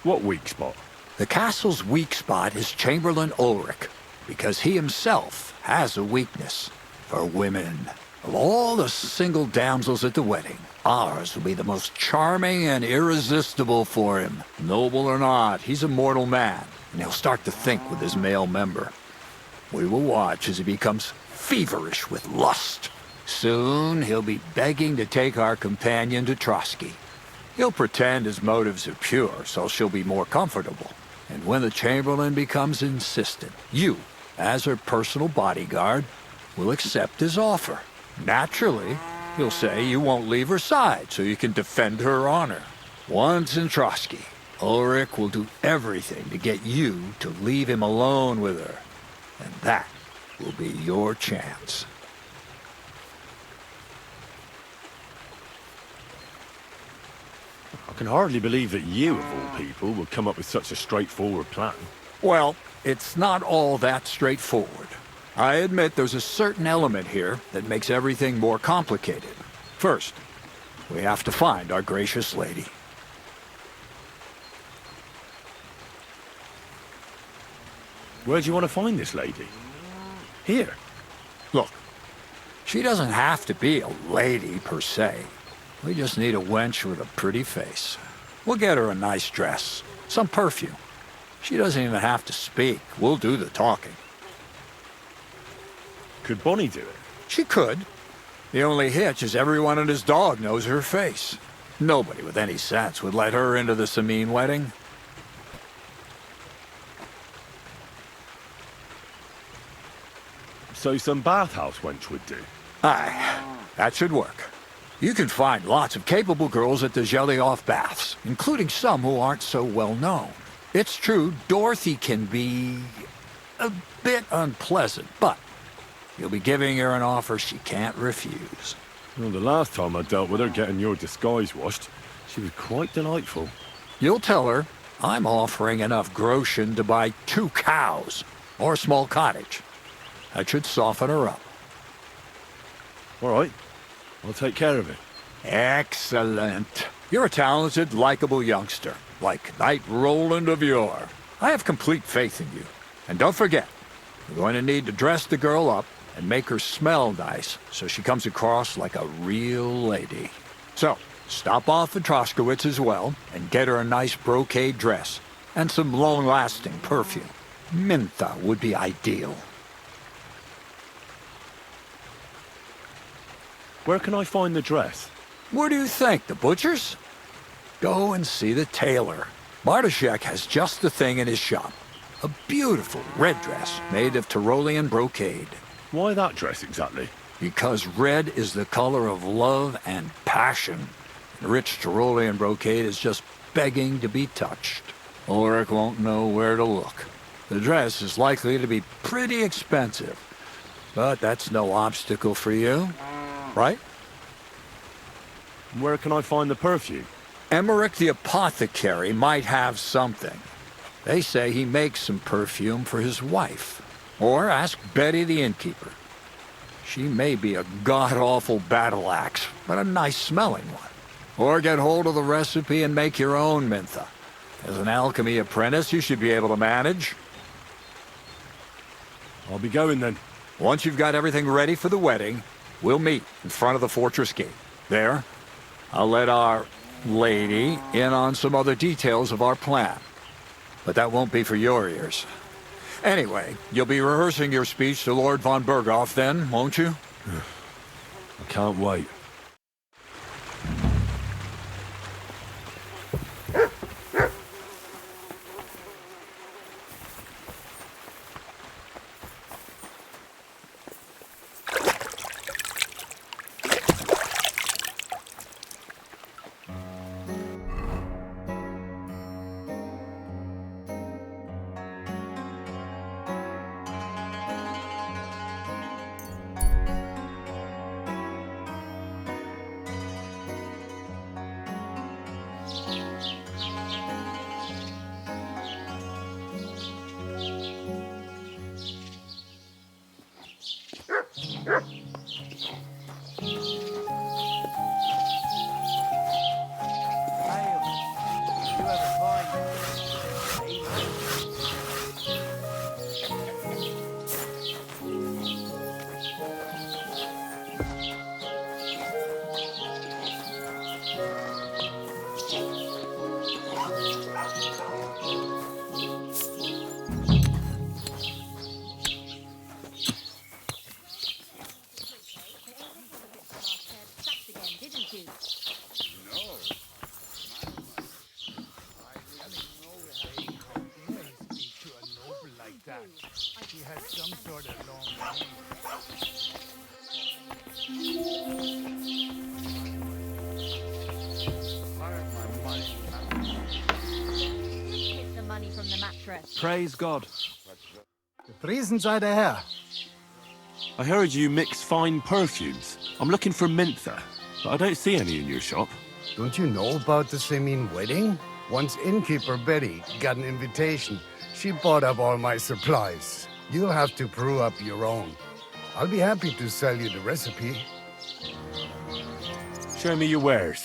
What weak spot? The castle's weak spot is Chamberlain Ulrich, because he himself has a weakness for women. Of all the single damsels at the wedding, ours will be the most charming and irresistible for him. Noble or not, he's a mortal man, and he'll start to think with his male member. We will watch as he becomes feverish with lust. Soon he'll be begging to take our companion to Trotsky. He'll pretend his motives are pure, so she'll be more comfortable. And when the Chamberlain becomes insistent, you, as her personal bodyguard, will accept his offer. Naturally, he'll say you won't leave her side so you can defend her honor. Once in Trotsky, Ulrich will do everything to get you to leave him alone with her. And that will be your chance. I can hardly believe that you, of all people, would come up with such a straightforward plan. Well, it's not all that straightforward. I admit there's a certain element here that makes everything more complicated. First, we have to find our gracious lady. Where do you want to find this lady? Here. Look, she doesn't have to be a lady per se. We just need a wench with a pretty face. We'll get her a nice dress, some perfume. She doesn't even have to speak. We'll do the talking. Could Bonnie do it? She could. The only hitch is everyone and his dog knows her face. Nobody with any sense would let her into the Samin wedding. So some bathhouse wench would do. Aye, that should work. You can find lots of capable girls at the Gelioff baths, including some who aren't so well known. It's true, Dorothy can be a bit unpleasant, but you'll be giving her an offer she can't refuse. Well, the last time I dealt with her getting your disguise washed, she was quite delightful. You'll tell her I'm offering enough groschen to buy 2 cows or a small cottage. That should soften her up. All right, I'll take care of it. Excellent. You're a talented, likable youngster, like Knight Roland of yore. I have complete faith in you. And don't forget, you're going to need to dress the girl up and make her smell nice so she comes across like a real lady. So, stop off at Troskowitz as well and get her a nice brocade dress and some long-lasting perfume. Mintha would be ideal. Where can I find the dress? Where do you think? The butcher's? Go and see the tailor. Bartoszek has just the thing in his shop. A beautiful red dress made of Tyrolean brocade. Why that dress exactly? Because red is the color of love and passion. Rich Tyrolean brocade is just begging to be touched. Ulrich won't know where to look. The dress is likely to be pretty expensive, but that's no obstacle for you, right? Where can I find the perfume? Emmerich the apothecary might have something. They say he makes some perfume for his wife. Or ask Betty the innkeeper. She may be a god-awful battle axe, but a nice-smelling one. Or get hold of the recipe and make your own Mintha. As an alchemy apprentice, you should be able to manage. I'll be going then. Once you've got everything ready for the wedding, we'll meet in front of the fortress gate. There, I'll let our lady in on some other details of our plan. But that won't be for your ears. Anyway, you'll be rehearsing your speech to Lord von Berghoff then, won't you? I can't wait. He had some sort of long name. Get the money from the mattress. Praise God. Gepriesen sei der Herr. I heard you mix fine perfumes. I'm looking for mentha, but I don't see any in your shop. Don't you know about the Semin wedding? Once innkeeper Betty got an invitation. She bought up all my supplies. You'll have to brew up your own. I'll be happy to sell you the recipe. Show me your wares.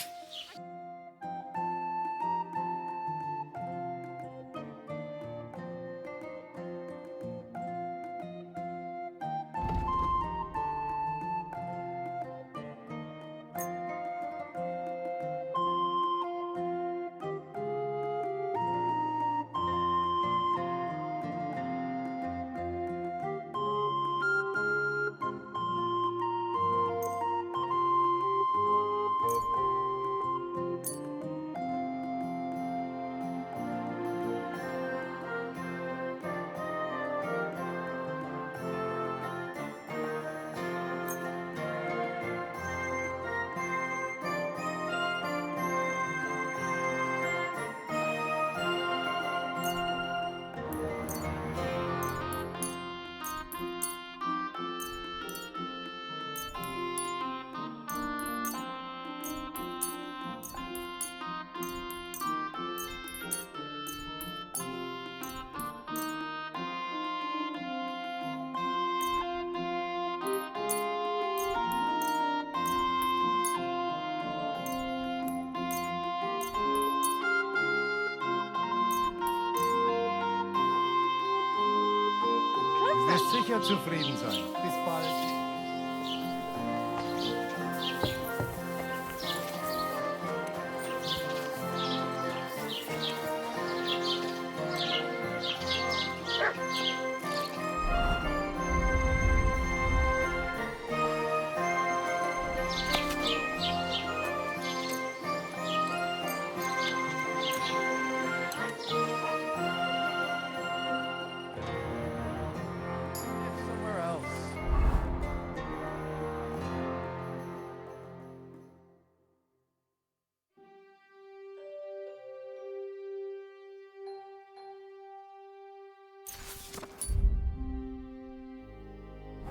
Du wirst sicher zufrieden sein. Bis bald. Somewhere else.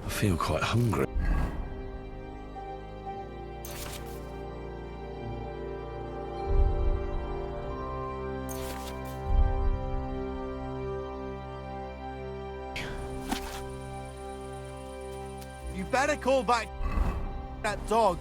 I feel quite hungry. You better call back that dog.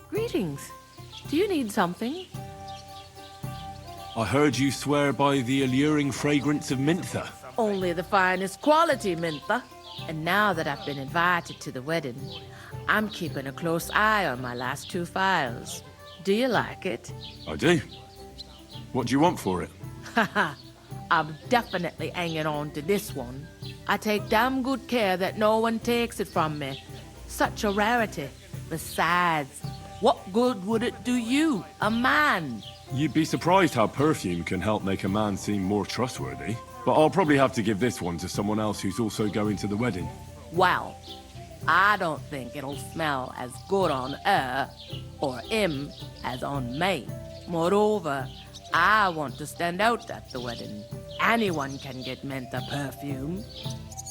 Greetings. Do you need something? I heard you swear by the alluring fragrance of mentha. Only the finest quality, Mintha. And now that I've been invited to the wedding, I'm keeping a close eye on my last two files. Do you like it? I do. What do you want for it? Haha, I'm definitely hanging on to this one. I take damn good care that no one takes it from me. Such a rarity. Besides, what good would it do you, a man? You'd be surprised how perfume can help make a man seem more trustworthy. But I'll probably have to give this one to someone else who's also going to the wedding. Well, I don't think it'll smell as good on her or him as on me. Moreover, I want to stand out at the wedding. Anyone can get mentha perfume,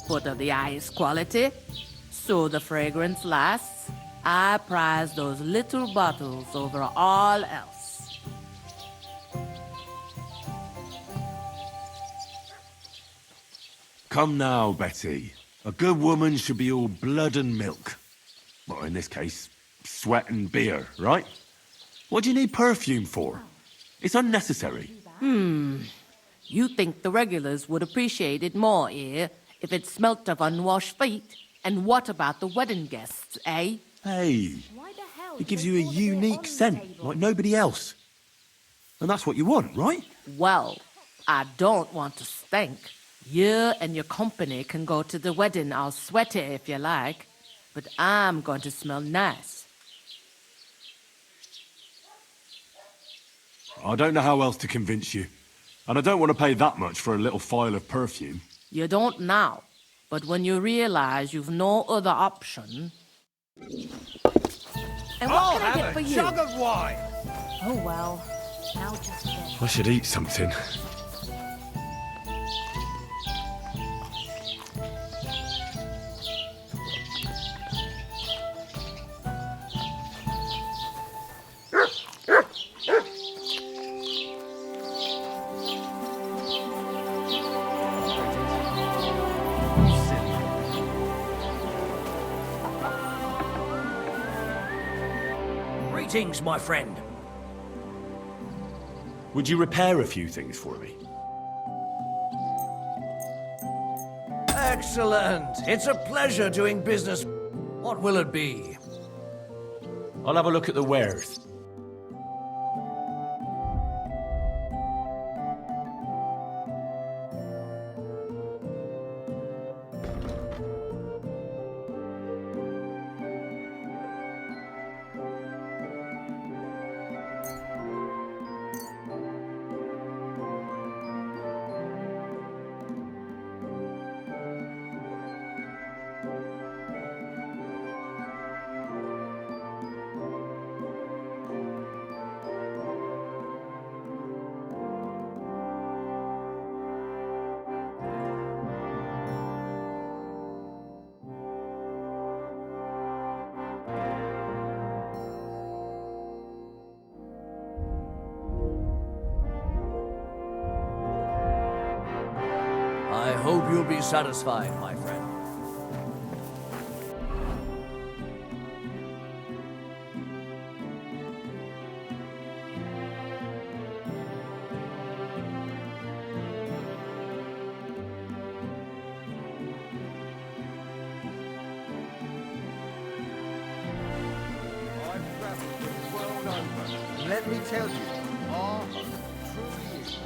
but of the highest quality, so the fragrance lasts. I prize those little bottles over all else. Come now, Betty. A good woman should be all blood and milk. Well, in this case, sweat and beer, right? What do you need perfume for? It's unnecessary. You think the regulars would appreciate it more here if it smelt of unwashed feet? And what about the wedding guests, eh? Hey, Why the hell? it gives you a unique scent like nobody else. And that's what you want, right? Well, I don't want to stink. You and your company can go to the wedding all sweaty if you like, but I'm going to smell nice. I don't know how else to convince you. And I don't want to pay that much for a little phial of perfume. You don't now, but when you realize you've no other option... And what can I get for you? Jug of wine. Oh well. Now just this. I should eat something. Greetings, my friend. Would you repair a few things for me? Excellent. It's a pleasure doing business. What will it be? I'll have a look at the wares. I hope you'll be satisfied, my friend. I've travelled the world over. Let me tell you, our home truly is.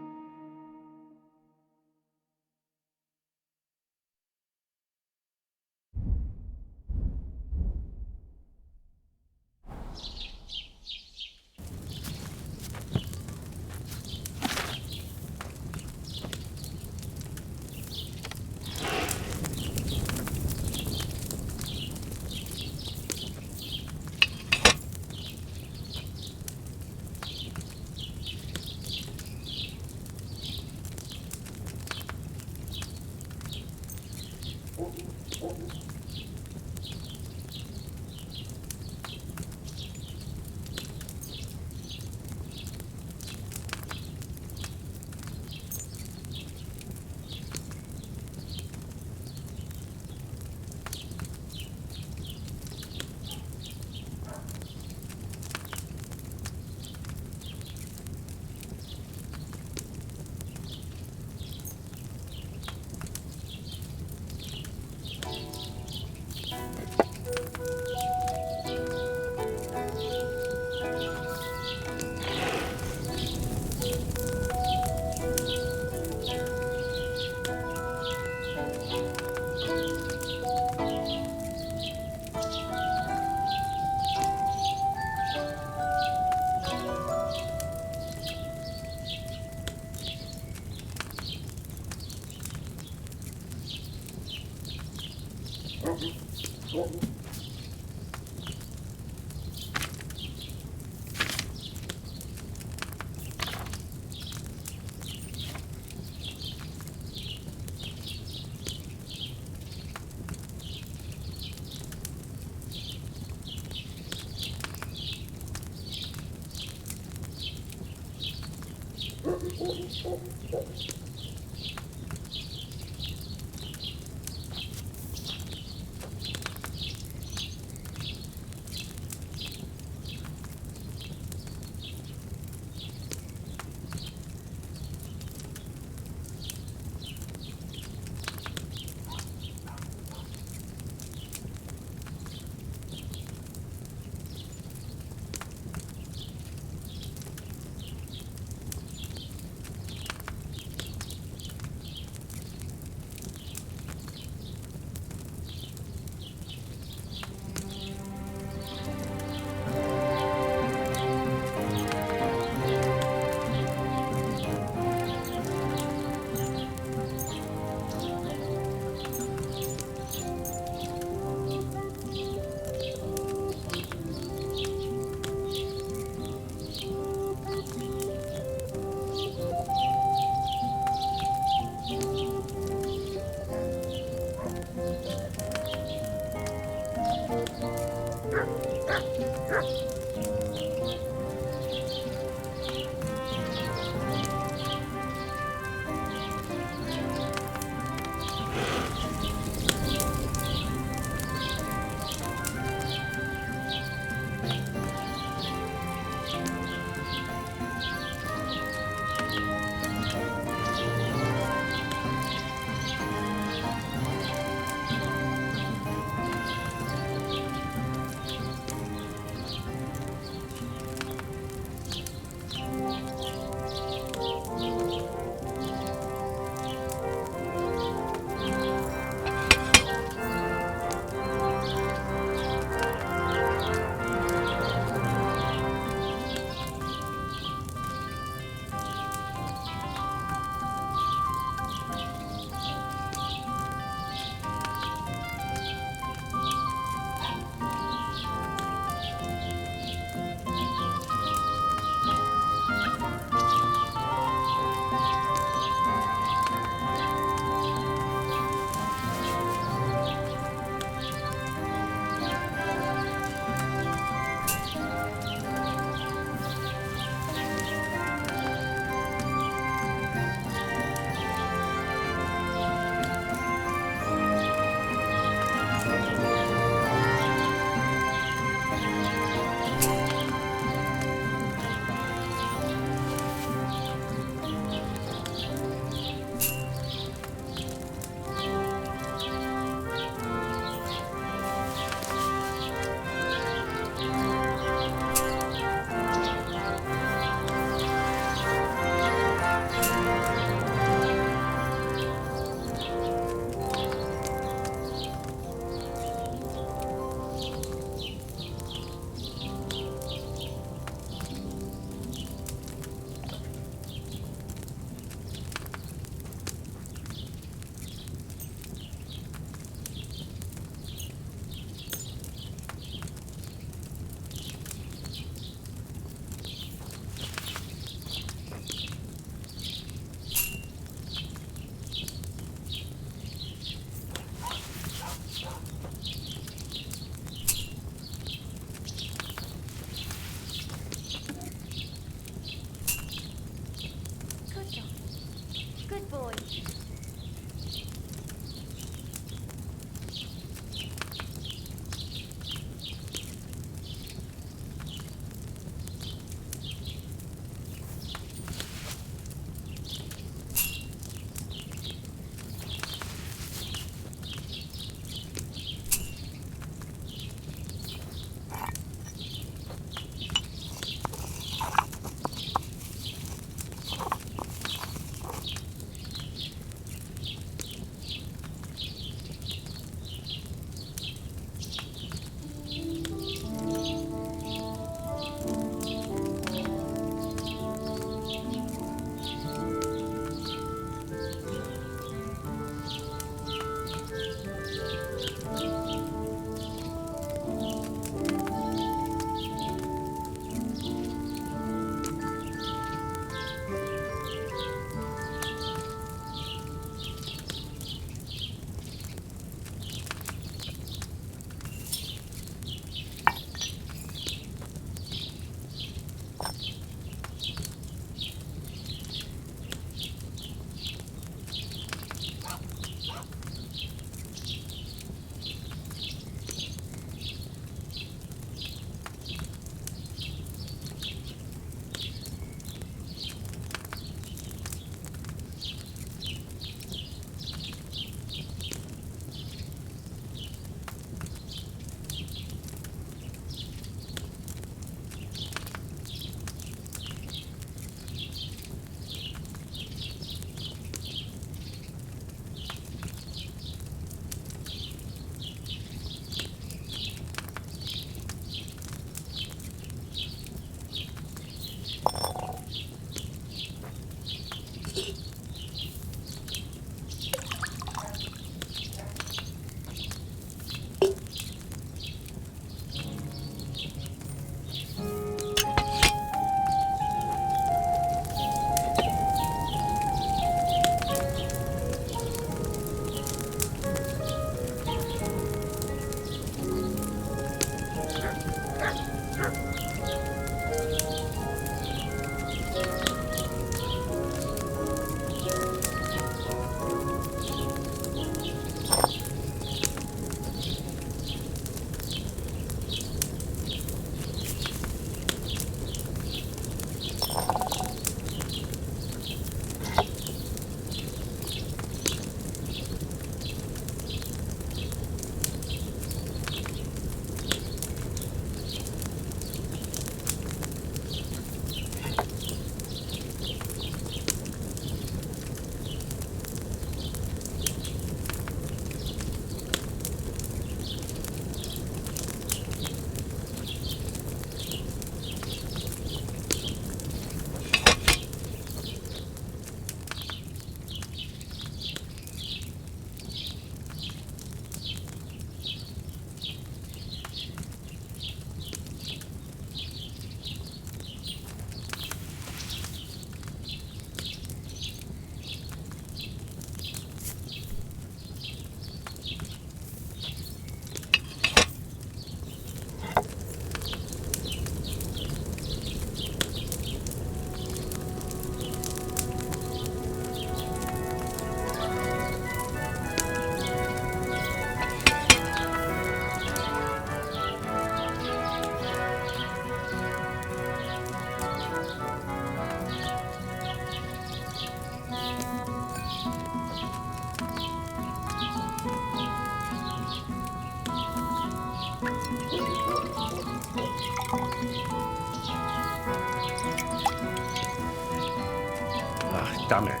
Damn it.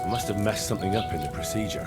I must have messed something up in the procedure.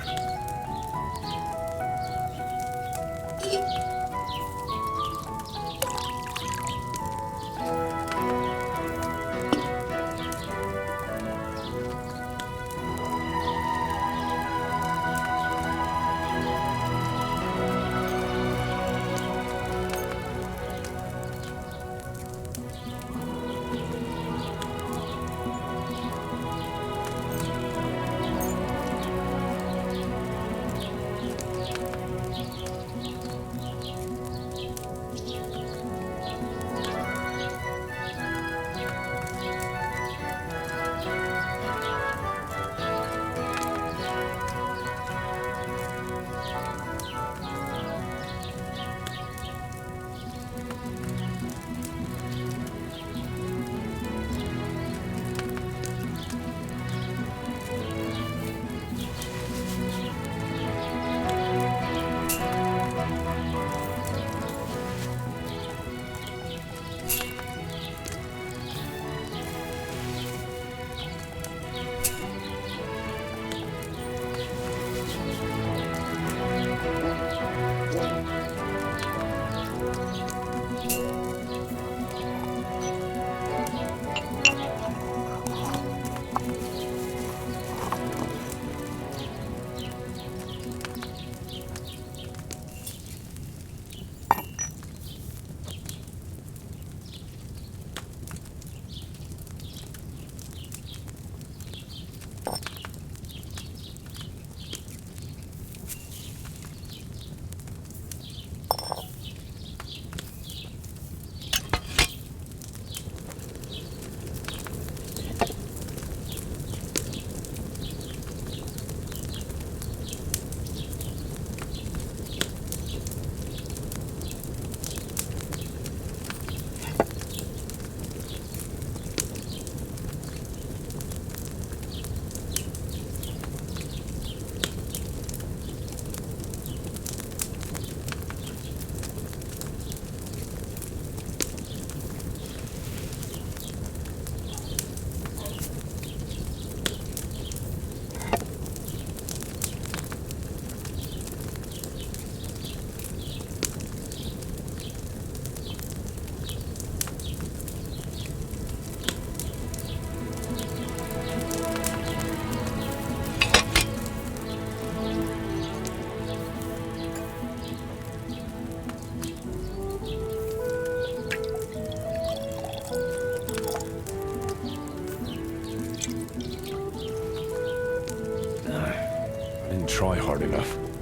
Try hard enough.